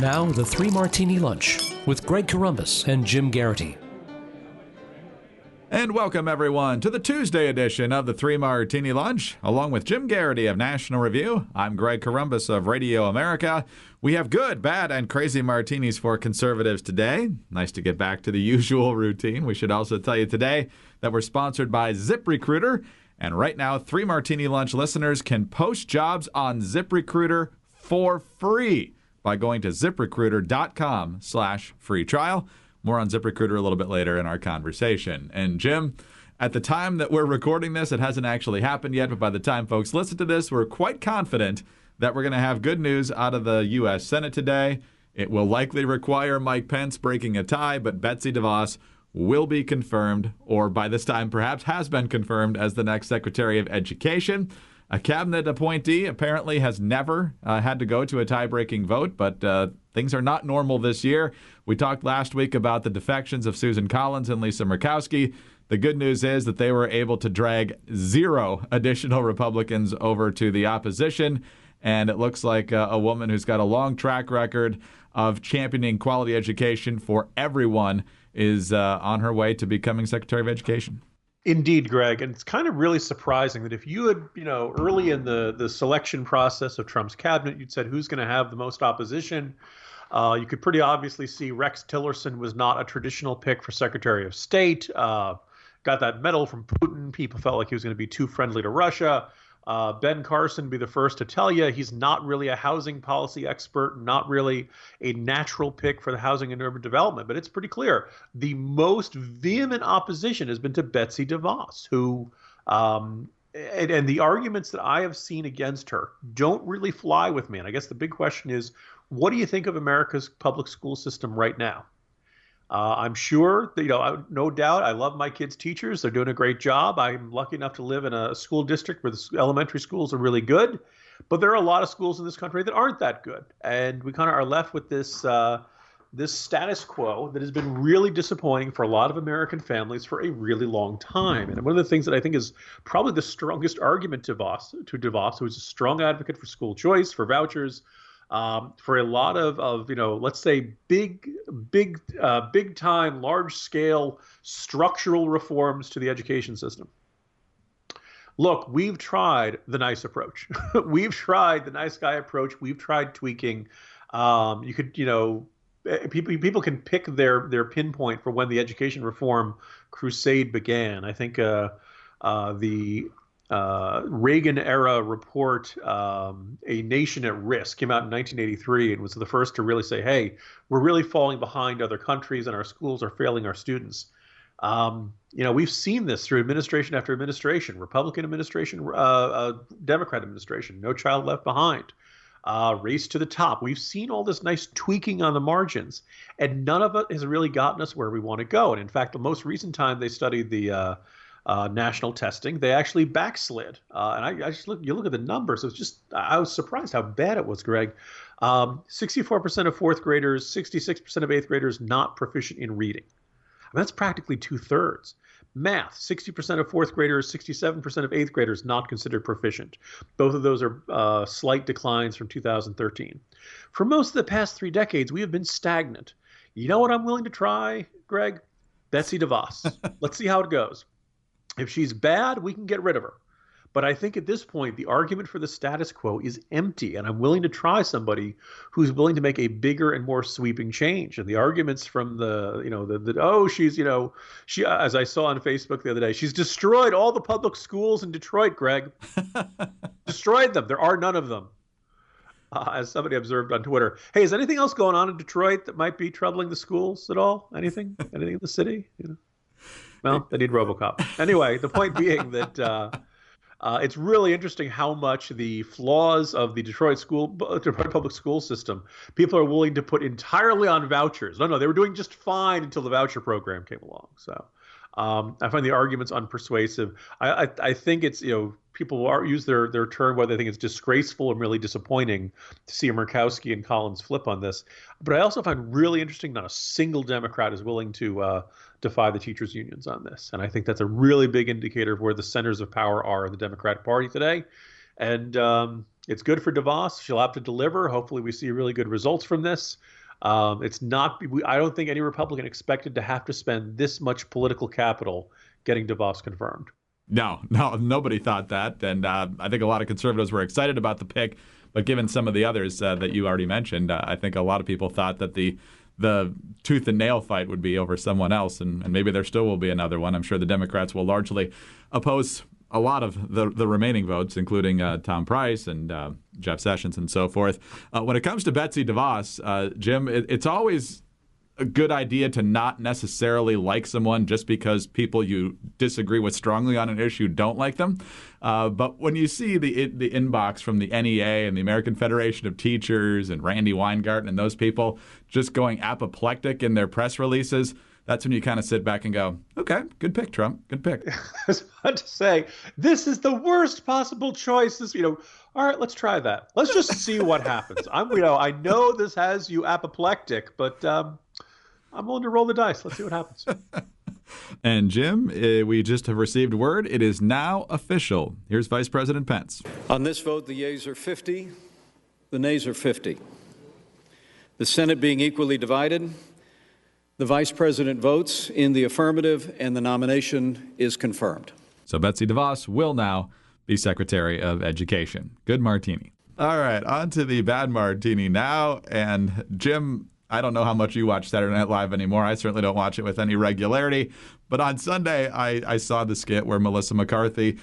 Now, the Three Martini Lunch with Greg Corombos and Jim Garrity. And welcome, everyone, to the Tuesday edition of the Three Martini Lunch. Along with Jim Garrity of National Review, I'm Greg Corombos of Radio America. We have good, bad, and crazy martinis for conservatives today. Nice to get back to the usual routine. We should also tell you today that we're sponsored by ZipRecruiter. And right now, Three Martini Lunch listeners can post jobs on ZipRecruiter for free by going to ZipRecruiter.com/free trial. More on ZipRecruiter a little bit later in our conversation. And Jim, at the time that we're recording this, it hasn't actually happened yet, but by the time folks listen to this, we're quite confident that we're going to have good news out of the U.S. Senate today. It will likely require Mike Pence breaking a tie, but Betsy DeVos will be confirmed, or by this time perhaps has been confirmed, as the next Secretary of Education. A cabinet appointee apparently has never had to go to a tie-breaking vote, but things are not normal this year. We talked last week about the defections of Susan Collins and Lisa Murkowski. The good news is that they were able to drag 0 additional Republicans over to the opposition, and it looks like a woman who's got a long track record of championing quality education for everyone is on her way to becoming Secretary of Education. Indeed, Greg. And it's kind of really surprising that if you had, early in the selection process of Trump's cabinet, you'd said who's going to have the most opposition. You could pretty obviously see Rex Tillerson was not a traditional pick for Secretary of State. Got that medal from Putin. People felt like he was going to be too friendly to Russia. Ben Carson, be the first to tell you, he's not really a housing policy expert, not really a natural pick for the housing and urban development. But it's pretty clear the most vehement opposition has been to Betsy DeVos, who and the arguments that I have seen against her don't really fly with me. And I guess the big question is, what do you think of America's public school system right now? I'm sure that, no doubt, I love my kids' teachers. They're doing a great job. I'm lucky enough to live in a school district where the elementary schools are really good. But there are a lot of schools in this country that aren't that good. And we kind of are left with this status quo that has been really disappointing for a lot of American families for a really long time. And one of the things that I think is probably the strongest argument to DeVos, who is a strong advocate for school choice, for vouchers, for a lot of let's say big time, large scale structural reforms to the education system. Look, we've tried the nice approach. We've tried the nice guy approach. We've tried tweaking. You could, people can pick their pinpoint for when the education reform crusade began. I think the Reagan-era report, A Nation at Risk, came out in 1983 and was the first to really say, hey, we're really falling behind other countries and our schools are failing our students. We've seen this through administration after administration, Republican administration, Democrat administration, No Child Left Behind, Race to the Top. We've seen all this nice tweaking on the margins, and none of it has really gotten us where we want to go. And in fact, the most recent time they studied the national testing, they actually backslid. And I just you look at the numbers. I was surprised how bad it was, Greg. 64% of fourth graders, 66% of eighth graders not proficient in reading. I mean, that's practically 2/3. Math, 60% of fourth graders, 67% of eighth graders not considered proficient. Both of those are slight declines from 2013. For most of the past 3 decades, we have been stagnant. You know what I'm willing to try, Greg? Betsy DeVos. Let's see how it goes. If she's bad, we can get rid of her. But I think at this point, the argument for the status quo is empty, and I'm willing to try somebody who's willing to make a bigger and more sweeping change. And the arguments from she, as I saw on Facebook the other day, she's destroyed all the public schools in Detroit, Greg. Destroyed them. There are none of them. As somebody observed on Twitter. Hey, is anything else going on in Detroit that might be troubling the schools at all? Anything in the city? Well, they need RoboCop. Anyway, the point being that it's really interesting how much the flaws of the Detroit public school system, people are willing to put entirely on vouchers. No, they were doing just fine until the voucher program came along. So I find the arguments unpersuasive. I think it's, people will use their term whether they think it's disgraceful or really disappointing to see Murkowski and Collins flip on this. But I also find really interesting not a single Democrat is willing to defy the teachers' unions on this. And I think that's a really big indicator of where the centers of power are in the Democratic Party today. And It's good for DeVos. She'll have to deliver. Hopefully we see really good results from this. It's not. I don't think any Republican expected to have to spend this much political capital getting DeVos confirmed. No, nobody thought that. And I think a lot of conservatives were excited about the pick. But given some of the others that you already mentioned, I think a lot of people thought that the tooth and nail fight would be over someone else. And maybe there still will be another one. I'm sure the Democrats will largely oppose a lot of the remaining votes, including Tom Price and Jeff Sessions and so forth. When it comes to Betsy DeVos, Jim, it's always a good idea to not necessarily like someone just because people you disagree with strongly on an issue don't like them. But when you see the inbox from the NEA and the American Federation of Teachers and Randy Weingarten and those people just going apoplectic in their press releases, that's when you kind of sit back and go, okay, good pick, Trump. Good pick. I was about to say, this is the worst possible choice. All right, let's try that. Let's just see what happens. I know this has you apoplectic, but I'm willing to roll the dice. Let's see what happens. And Jim, we just have received word. It is now official. Here's Vice President Pence. On this vote, the yeas are 50, the nays are 50. The Senate being equally divided, the Vice President votes in the affirmative, and the nomination is confirmed. So Betsy DeVos will now be Secretary of Education. Good Martini. All right, on to the bad Martini now. And Jim, I don't know how much you watch Saturday Night Live anymore. I certainly don't watch it with any regularity. But on Sunday, I saw the skit where Melissa McCarthy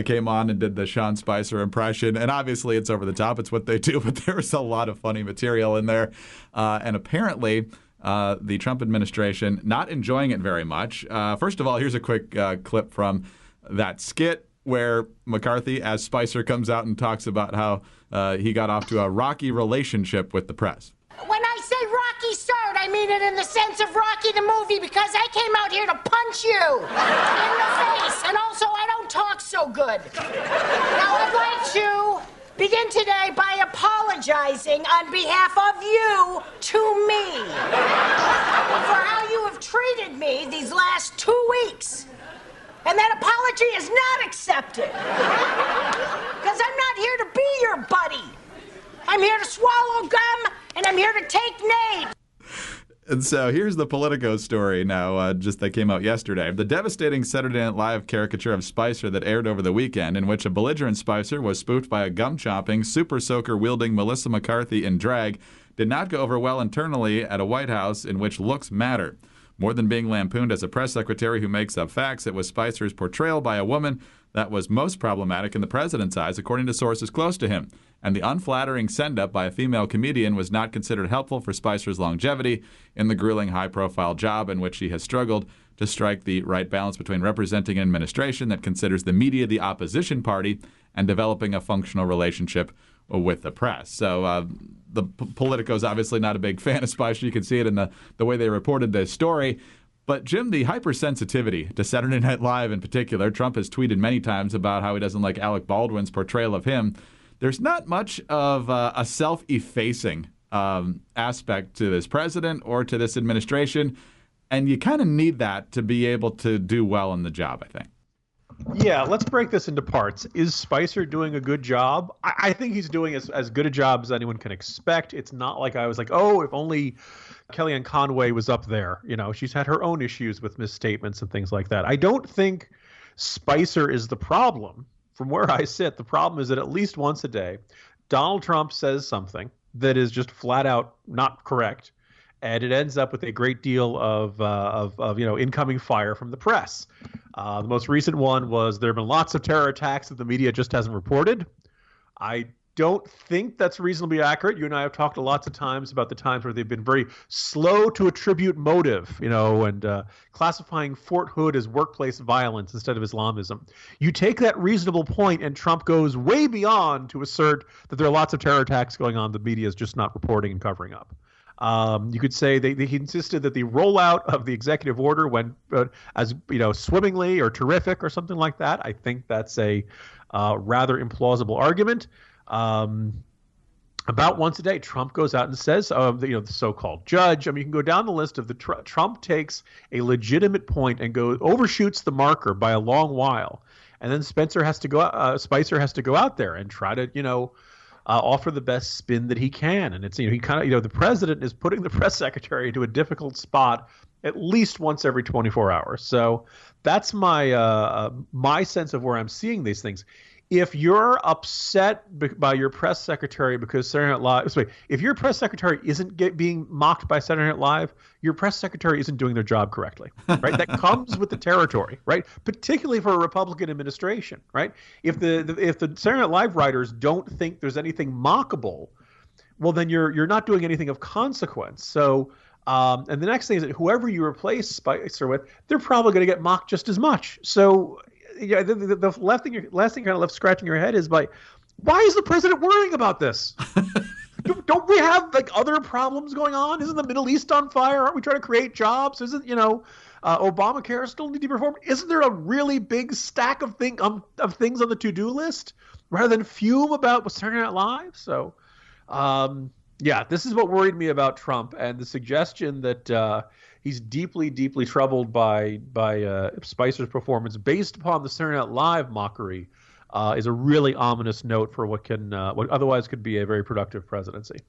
came on and did the Sean Spicer impression. And obviously, it's over the top. It's what they do. But there was a lot of funny material in there. And apparently, the Trump administration not enjoying it very much. First of all, here's a quick clip from that skit where McCarthy, as Spicer, comes out and talks about how he got off to a rocky relationship with the press. When I say Rocky start, I mean it in the sense of Rocky the movie, because I came out here to punch you in the face, and also I don't talk so good. Now I'd like to begin today by apologizing on behalf of you to me for how you have treated me these last 2 weeks. And that apology is not accepted. Because I'm not here to be your buddy. I'm here to swallow gum, and I'm here to take names. And so here's the Politico story now, just that came out yesterday. The devastating Saturday Night Live caricature of Spicer that aired over the weekend, in which a belligerent Spicer was spoofed by a gum-chomping, super soaker-wielding Melissa McCarthy in drag, did not go over well internally at a White House in which looks matter. More than being lampooned as a press secretary who makes up facts, it was Spicer's portrayal by a woman that was most problematic in the president's eyes, according to sources close to him. And the unflattering send-up by a female comedian was not considered helpful for Spicer's longevity in the grueling high-profile job in which she has struggled to strike the right balance between representing an administration that considers the media the opposition party and developing a functional relationship with the press. So the Politico is obviously not a big fan of Spicer. You can see it in the way they reported this story. But, Jim, the hypersensitivity to Saturday Night Live in particular, Trump has tweeted many times about how he doesn't like Alec Baldwin's portrayal of him. There's not much of a self-effacing aspect to this president or to this administration, and you kind of need that to be able to do well in the job, I think. Yeah, let's break this into parts. Is Spicer doing a good job? I think he's doing as good a job as anyone can expect. It's not like I was like, oh, if only Kellyanne Conway was up there. You know, she's had her own issues with misstatements and things like that. I don't think Spicer is the problem. From where I sit, the problem is that at least once a day, Donald Trump says something that is just flat out not correct, and it ends up with a great deal of incoming fire from the press. The most recent one was there have been lots of terror attacks that the media just hasn't reported. I don't think that's reasonably accurate. You and I have talked lots of times about the times where they've been very slow to attribute motive, and classifying Fort Hood as workplace violence instead of Islamism. You take that reasonable point, and Trump goes way beyond to assert that there are lots of terror attacks going on. The media is just not reporting and covering up. You could say he insisted that the rollout of the executive order went as swimmingly or terrific or something like that. I think that's a rather implausible argument. About once a day, Trump goes out and says, the so-called judge. I mean, you can go down the list of the Trump takes a legitimate point and overshoots the marker by a long while, and then Spicer has to go out there and try to offer the best spin that he can. And it's, he kind of, the president is putting the press secretary into a difficult spot at least once every 24 hours. So that's my my sense of where I'm seeing these things. If you're upset by your press secretary because Saturday Night Live, if your press secretary isn't being mocked by Saturday Night Live, your press secretary isn't doing their job correctly, right? That comes with the territory, right? Particularly for a Republican administration, right? If the Saturday Night Live writers don't think there's anything mockable, well, then you're not doing anything of consequence. So, and the next thing is that whoever you replace Spicer with, they're probably going to get mocked just as much. So. Yeah, the last thing you're kind of left scratching your head is why is the president worrying about this? Don't we have other problems going on? Isn't the Middle East on fire? Aren't we trying to create jobs? Isn't Obamacare still need to be reformed? Isn't there a really big stack of things on the to-do list rather than fume about what's Saturday Night Live? So, yeah, this is what worried me about Trump, and the suggestion that he's deeply, deeply troubled by Spicer's performance based upon the Saturday Night Live mockery is a really ominous note for what otherwise could be a very productive presidency.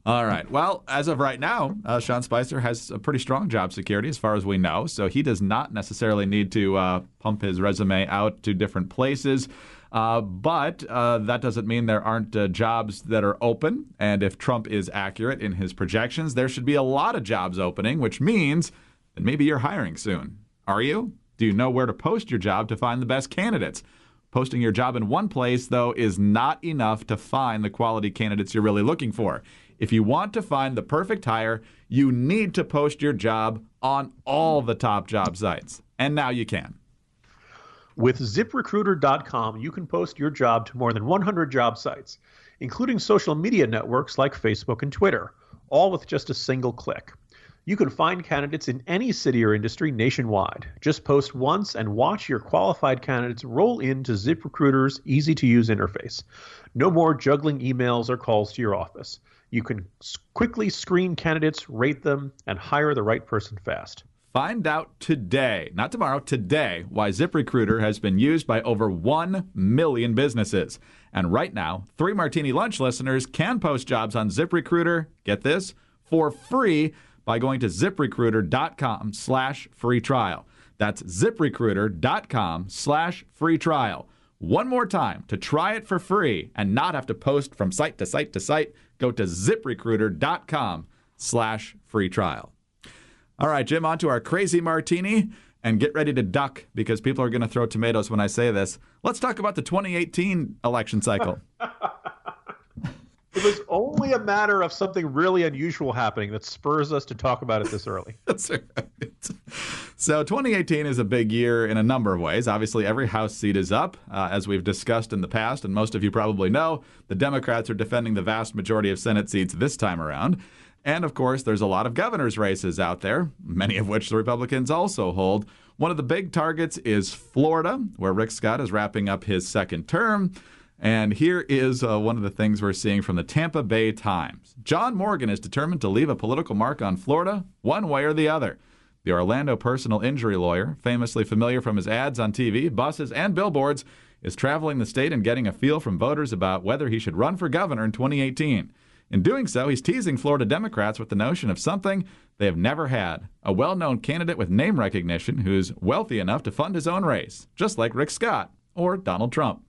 All right. Well, as of right now, Sean Spicer has a pretty strong job security as far as we know, so he does not necessarily need to pump his resume out to different places. But that doesn't mean there aren't jobs that are open. And if Trump is accurate in his projections, there should be a lot of jobs opening, which means that maybe you're hiring soon. Are you? Do you know where to post your job to find the best candidates? Posting your job in one place, though, is not enough to find the quality candidates you're really looking for. If you want to find the perfect hire, you need to post your job on all the top job sites. And now you can. With ZipRecruiter.com, you can post your job to more than 100 job sites, including social media networks like Facebook and Twitter, all with just a single click. You can find candidates in any city or industry nationwide. Just post once and watch your qualified candidates roll into ZipRecruiter's easy-to-use interface. No more juggling emails or calls to your office. You can quickly screen candidates, rate them, and hire the right person fast. Find out today, not tomorrow, today, why ZipRecruiter has been used by over 1 million businesses. And right now, 3 Martini Lunch listeners can post jobs on ZipRecruiter, get this, for free by going to ZipRecruiter.com/free trial. That's ZipRecruiter.com/free trial. One more time, to try it for free and not have to post from site to site to site, go to ZipRecruiter.com/free trial. All right, Jim, on to our crazy martini, and get ready to duck because people are going to throw tomatoes when I say this. Let's talk about the 2018 election cycle. It was only a matter of something really unusual happening that spurs us to talk about it this early. That's right. So 2018 is a big year in a number of ways. Obviously, every House seat is up, as we've discussed in the past, and most of you probably know, the Democrats are defending the vast majority of Senate seats this time around. And, of course, there's a lot of governor's races out there, many of which the Republicans also hold. One of the big targets is Florida, where Rick Scott is wrapping up his second term. And here is one of the things we're seeing from the Tampa Bay Times. John Morgan is determined to leave a political mark on Florida one way or the other. The Orlando personal injury lawyer, famously familiar from his ads on TV, buses, and billboards, is traveling the state and getting a feel from voters about whether he should run for governor in 2018. In doing so, he's teasing Florida Democrats with the notion of something they have never had, a well-known candidate with name recognition who's wealthy enough to fund his own race, just like Rick Scott or Donald Trump.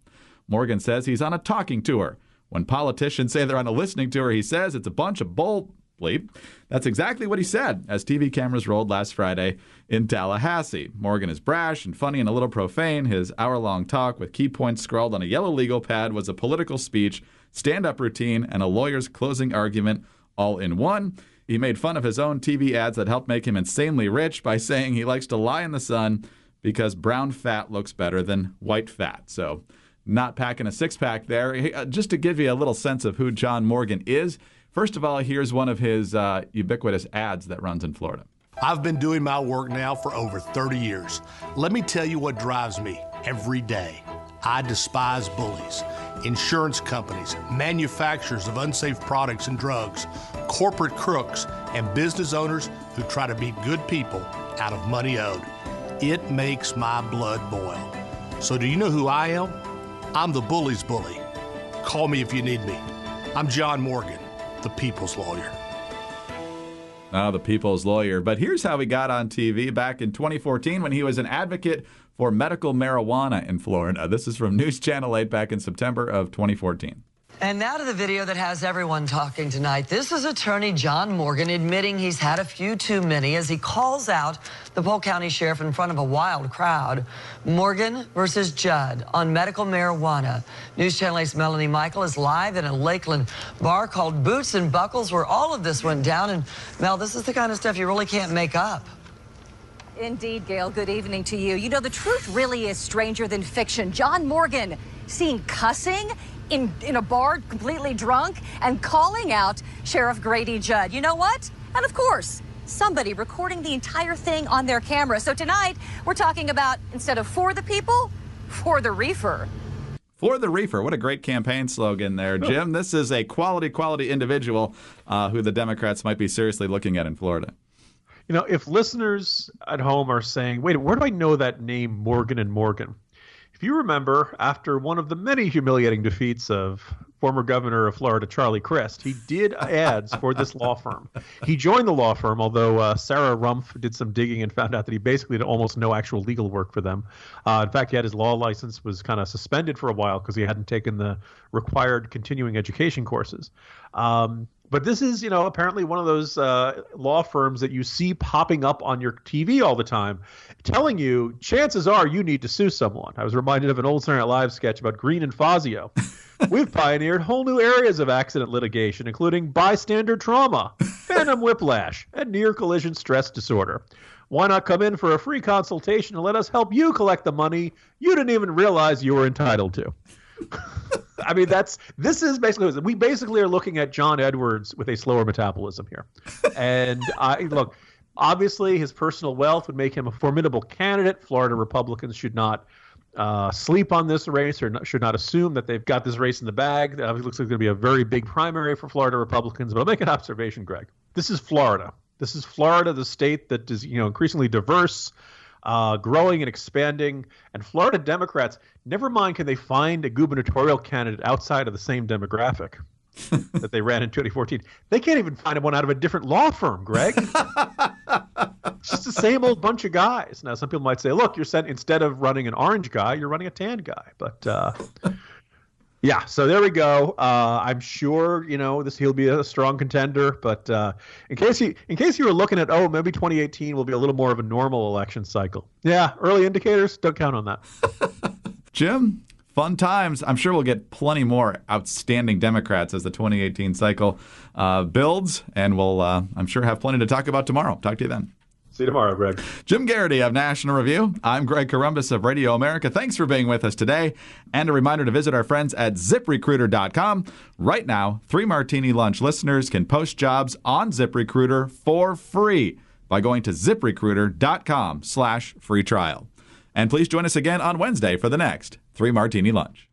Morgan says he's on a talking tour. When politicians say they're on a listening tour, he says it's a bunch of bull bleep. That's exactly what he said as TV cameras rolled last Friday in Tallahassee. Morgan is brash and funny and a little profane. His hour-long talk with key points scrawled on a yellow legal pad was a political speech, stand-up routine, and a lawyer's closing argument all in one. He made fun of his own TV ads that helped make him insanely rich by saying he likes to lie in the sun because brown fat looks better than white fat. So not packing a six-pack there. Just to give you a little sense of who John Morgan is, first of all, here's one of his ubiquitous ads that runs in Florida. I've been doing my work now for over 30 years. Let me tell you what drives me every day. I despise bullies, insurance companies, manufacturers of unsafe products and drugs, corporate crooks, and business owners who try to beat good people out of money owed. It makes my blood boil. So do you know who I am? I'm the bully's bully. Call me if you need me. I'm John Morgan, the people's lawyer. The people's lawyer. But here's how he got on TV back in 2014 when he was an advocate for medical marijuana in Florida. This is from News Channel 8 back in September of 2014. And now to the video that has everyone talking tonight. This is attorney John Morgan admitting he's had a few too many as he calls out the Polk County Sheriff in front of a wild crowd. Morgan versus Judd on medical marijuana. News Channel 8's Melanie Michael is live in a Lakeland bar called Boots and Buckles where all of this went down. And Mel, this is the kind of stuff you really can't make up. Indeed, Gail. Good evening to you. You know, the truth really is stranger than fiction. John Morgan seen cussing in a bar, completely drunk, and calling out Sheriff Grady Judd. You know what? And of course, somebody recording the entire thing on their camera. So tonight, we're talking about, instead of for the people, for the reefer. For the reefer. What a great campaign slogan there, Jim. This is a quality individual who the Democrats might be seriously looking at in Florida. You know, if listeners at home are saying, wait, where do I know that name, Morgan and Morgan? If you remember, after one of the many humiliating defeats of former governor of Florida, Charlie Crist, he did ads for this law firm. He joined the law firm, although Sarah Rumpf did some digging and found out that he basically did almost no actual legal work for them. In fact, he had his law license was kind of suspended for a while because he hadn't taken the required continuing education courses. But this is, you know, apparently one of those law firms that you see popping up on your TV all the time, telling you chances are you need to sue someone. I was reminded of an old Saturday Night Live sketch about Green and Fazio. We've pioneered whole new areas of accident litigation, including bystander trauma, phantom whiplash, and near collision stress disorder. Why not come in for a free consultation and let us help you collect the money you didn't even realize you were entitled to? I mean, this is basically, we basically are looking at John Edwards with a slower metabolism here. And look, obviously his personal wealth would make him a formidable candidate. Florida Republicans should not sleep on this race or should not assume that they've got this race in the bag. It looks like it's going to be a very big primary for Florida Republicans. But I'll make an observation, Greg. This is Florida. This is Florida, the state that is, you know, increasingly diverse, growing and expanding. And Florida Democrats, never mind can they find a gubernatorial candidate outside of the same demographic that they ran in 2014. They can't even find one out of a different law firm, Greg. It's just the same old bunch of guys. Now, some people might say, look, instead of running an orange guy, you're running a tan guy. But yeah, so there we go. I'm sure, you know, he'll be a strong contender. But in case you were looking at, maybe 2018 will be a little more of a normal election cycle. Yeah, early indicators, don't count on that. Jim, fun times. I'm sure we'll get plenty more outstanding Democrats as the 2018 cycle builds, and we'll, I'm sure, have plenty to talk about tomorrow. Talk to you then. See you tomorrow, Greg. Jim Garrity of National Review. I'm Greg Corombos of Radio America. Thanks for being with us today. And a reminder to visit our friends at ZipRecruiter.com. Right now, 3 Martini Lunch listeners can post jobs on ZipRecruiter for free by going to ZipRecruiter.com/free trial. And please join us again on Wednesday for the next 3 Martini Lunch.